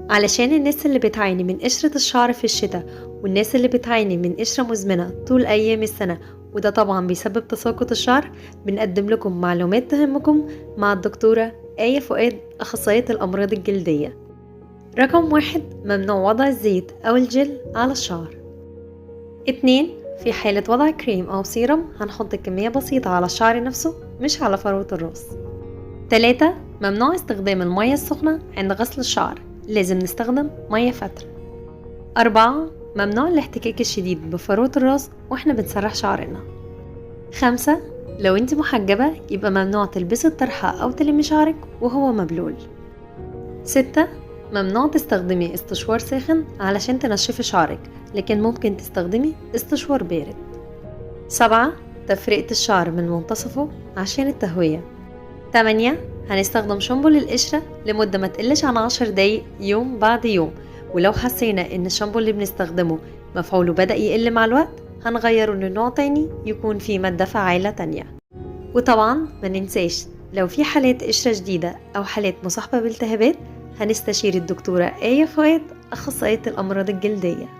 علشان الناس اللي بتعاني من قشرة الشعر في الشتاء والناس اللي بتعاني من قشرة مزمنة طول أيام السنة، وده طبعا بيسبب تساقط الشعر، بنقدم لكم معلومات تهمكم مع الدكتورة آية فؤاد، أخصائية الأمراض الجلدية. رقم 1: ممنوع وضع الزيت أو الجل على الشعر. 2: في حالة وضع كريم أو سيرم هنحط كمية بسيطة على الشعر نفسه مش على فروة الراس. 3: ممنوع استخدام المية السخنة عند غسل الشعر، لازم نستخدم مية فترة. 4: ممنوع الاحتكاك الشديد بفروة الراس واحنا بنسرح شعرنا. 5: لو انت محجبة يبقى ممنوع تلبسي الطرحة أو تلمي شعرك وهو مبلول. 6: ممنوع تستخدمي استشوار ساخن علشان تنشفي شعرك، لكن ممكن تستخدمي استشوار بارد. 7: تفرقة الشعر من منتصفه عشان التهوية. 8: هنستخدم شامبو للقشرة لمدة ما تقلش عن 10 دقايق يوم بعد يوم، ولو حسينا ان الشامبو اللي بنستخدمه مفعوله بدأ يقل مع الوقت هنغيره لنوع تاني يكون فيه مادة فعالة تانية. وطبعا ما ننساش لو في حالات قشرة جديدة أو حالات مصاحبة بالتهابات هنستشير الدكتورة آية فؤاد، أخصائية الأمراض الجلدية.